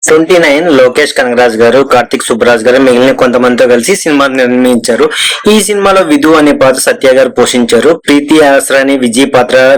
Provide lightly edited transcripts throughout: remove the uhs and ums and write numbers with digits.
29 లోకేష్ కనగరాజ్ గారు, కార్తిక్ సుబ్బరాజ్ గారు మిగిలిన కొంతమందితో కలిసి సినిమా నిర్మించారు. ఈ సినిమాలో విధు అనే పాత్ర సత్య గారు పోషించారు. ప్రీతి ఆసరాని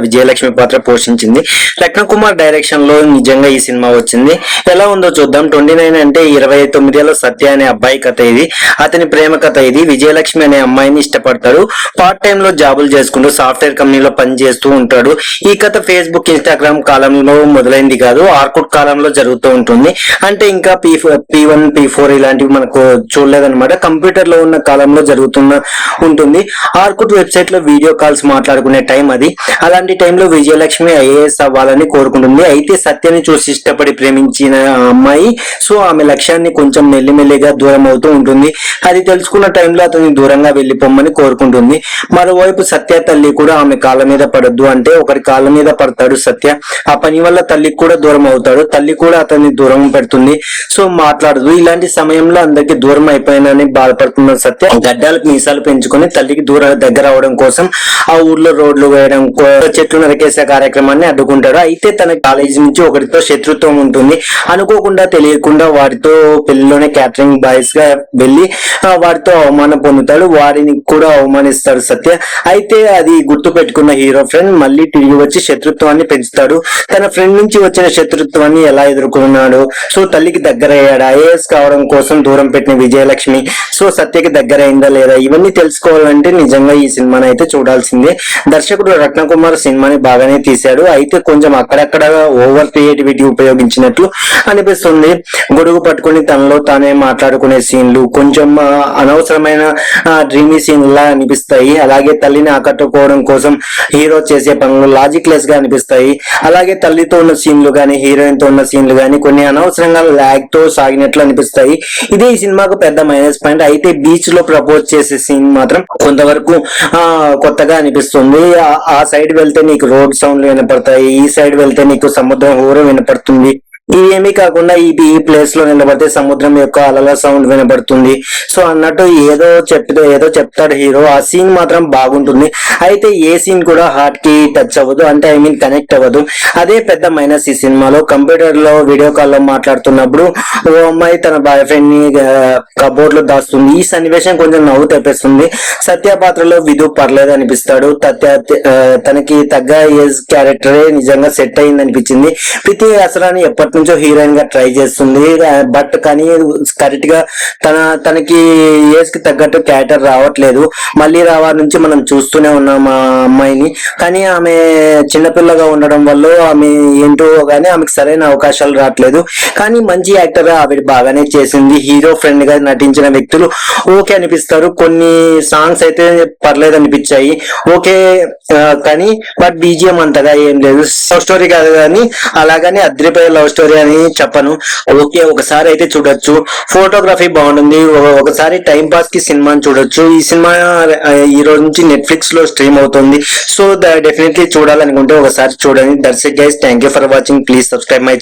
విజయలక్ష్మి పాత్ర పోషించింది. రత్నకుమార్ డైరెక్షన్ లో నిజంగా ఈ సినిమా వచ్చింది. ఎలా ఉందో చూద్దాం. 29 అంటే 29 ఏళ్ల సత్య అనే అబ్బాయి కథ ఇది. అతని ప్రేమ కథ ఇది. విజయలక్ష్మి అనే అమ్మాయిని ఇష్టపడతాడు. పార్ట్ టైమ్ లో జాబులు చేసుకుంటూ సాఫ్ట్వేర్ కంపెనీలో పనిచేస్తూ ఉంటాడు. ఈ కథ ఫేస్బుక్, ఇన్స్టాగ్రామ్ కాలంలో మొదలైంది కాదు, ఆర్కుట్ కాలంలో జరుగుతూ ఉంటుంది. అంటే ఇంకా P1 P4 ఇలాంటివి మనకు చూడలేదన్నమాట. కంప్యూటర్ లో ఉన్న కాలంలో ఉంటుంది. ఆర్కుట్ వెబ్సైట్ లో వీడియో కాల్స్ మాట్లాడుకునే టైం అది. అలాంటి టైంలో విజయలక్ష్మి IAS అవ్వాలని కోరుకుంటుంది. అయితే సత్యని చూసి ఇష్టపడి ప్రేమించిన అమ్మాయి సో ఆమె లక్ష్యాన్ని కొంచెం మెల్లిమెల్లిగా దూరం అవుతూ ఉంటుంది. అది తెలుసుకున్న టైంలో అతన్ని దూరంగా వెళ్లిపోమ్మని కోరుకుంటుంది. మరోవైపు సత్య తల్లి కూడా ఆమె కాళ్ళ మీద పడద్దు అంటే ఒకరి కాళ్ళ మీద పడతాడు సత్య. ఆ పని వల్ల తల్లికి కూడా దూరం అవుతాడు. తల్లి కూడా అతన్ని దూరం పెడుతుంది. సో మాట్లాడదు. ఇలాంటి సమయంలో అందరికి దూరం అయిపోయినని బాధపడుతున్న సత్య గడ్డాలకు మీసాలు పెంచుకొని తల్లికి దగ్గర అవడం కోసం ఆ ఊర్లో రోడ్లు వేయడం, చెట్లు నరికేసే కార్యక్రమాన్ని అడ్డుకుంటాడు. అయితే తన కాలేజీ నుంచి ఒకరితో శత్రుత్వం ఉంటుంది. అనుకోకుండా తెలియకుండా వారితో పెళ్లిలోనే క్యాటరింగ్ బాయ్స్ గా వెళ్లి వారితో అవమానం పొందుతాడు. వారిని కూడా అవమానిస్తాడు సత్య. అయితే అది గుర్తు పెట్టుకున్న హీరో ఫ్రెండ్ మళ్ళీ తిరిగి వచ్చి శత్రుత్వాన్ని పెంచుతాడు. తన ఫ్రెండ్ నుంచి వచ్చిన శత్రుత్వాన్ని ఎలా ఎదుర్కొన్నాడు, సో తల్లికి దగ్గర అయ్యాడు. IAS కావడం కోసం దూరం పెట్టిన విజయలక్ష్మి సో సత్యకి దగ్గర అయిందా లేదా, ఇవన్నీ తెలుసుకోవాలంటే నిజంగా ఈ సినిమాని అయితే చూడాల్సిందే. దర్శకుడు రత్నకుమార్ సినిమాని బాగానే తీశాడు. అయితే కొంచెం అక్కడక్కడ ఓవర్ క్రియేటివిటీ ఉపయోగించినట్లు అనిపిస్తుంది. గొడుగు పట్టుకుని తనలో తానే మాట్లాడుకునే సీన్లు కొంచెం అనవసరమైన డ్రీమీ సీన్ లా అనిపిస్తాయి. అలాగే తల్లిని ఆకట్టుకోవడం కోసం హీరో చేసే పనులు లాజిక్ లెస్ గా అనిపిస్తాయి. అలాగే తల్లితో ఉన్న సీన్లు గానీ, హీరోయిన్ తో ఉన్న సీన్లు గానీ కొన్ని అనవసరంగా లాగ్ తో సాగినట్లు అనిపిస్తాయి. ఇదే ఈ సినిమాకు పెద్ద మైనస్ పాయింట్. అయితే బీచ్ లో ప్రపోజ్ చేసే సీన్ మాత్రం కొంతవరకు కొత్తగా అనిపిస్తుంది. ఆ సైడ్ వెళ్తే నీకు రోడ్ సౌండ్లు వినపడతాయి, ఈ సైడ్ వెళ్తే నీకు సముద్రం హోరు వినపడుతుంది. ఇవేమీ కాకుండా ఈ ప్లేస్ లో నిలబడితే సముద్రం యొక్క అలల సౌండ్ వినబడుతుంది. సో అన్నట్టు ఏదో చెప్తాడు హీరో. ఆ సీన్ మాత్రం బాగుంటుంది. అయితే ఏ సీన్ కూడా హార్ట్ కి టచ్ అవ్వదు, అంటే కనెక్ట్ అవ్వదు. అదే పెద్ద మైనస్ ఈ సినిమాలో. కంప్యూటర్ లో వీడియో కాల్ లో మాట్లాడుతున్నప్పుడు ఓ అమ్మాయి తన బాయ్ ఫ్రెండ్ ని కబోర్డ్ లో దాస్తుంది. ఈ సన్నివేశం కొంచెం నవ్వు తెప్పిస్తుంది. సత్య పాత్రలో విధు పర్లేదు అనిపిస్తాడు. తనకి తగ్గ ఏజ్ క్యారెక్టరే నిజంగా సెట్ అయింది అనిపించింది. ప్రీతి ఆసరాని ఎప్పటి నుంచో హీరోయిన్ గా ట్రై చేస్తుంది. బట్ కానీ కరెక్ట్ గా తనకి ఏజ్ కి తగ్గట్టు క్యారెక్టర్ రావట్లేదు. మళ్ళీ రావా నుంచి మనం చూస్తూనే ఉన్నాం ఆ అమ్మాయిని. కానీ ఆమె చిన్నపిల్లగా ఉండడం వల్ల ఆమె ఏంటో గానీ ఆమెకు సరైన అవకాశాలు రావట్లేదు. కానీ మంచి యాక్టర్ ఆవిడ బాగానే చేసింది. హీరో ఫ్రెండ్ గా నటించిన వ్యక్తులు ఓకే అనిపిస్తారు. కొన్ని సాంగ్స్ అయితే పర్లేదు అనిపించాయి, ఓకే. కానీ బట్ BGM అంతగా ఏం లేదు. లవ్ స్టోరీ కాదు కానీ అలాగని అద్రిపోయే లవ్ స్టోరీ అని చెప్పను. ఓకే, ఒకసారి అయితే చూడొచ్చు. ఫోటోగ్రఫీ బాగుంటుంది. ఒకసారి టైం పాస్ కి సినిమాని చూడొచ్చు. ఈ సినిమా ఈ రోజు నుంచి నెట్ఫ్లిక్స్ లో స్ట్రీమ్ అవుతుంది. సో డెఫినెట్లీ చూడాలనుకుంటే ఒకసారి చూడండి. That's it guys. Thank you for watching. Please subscribe my channel.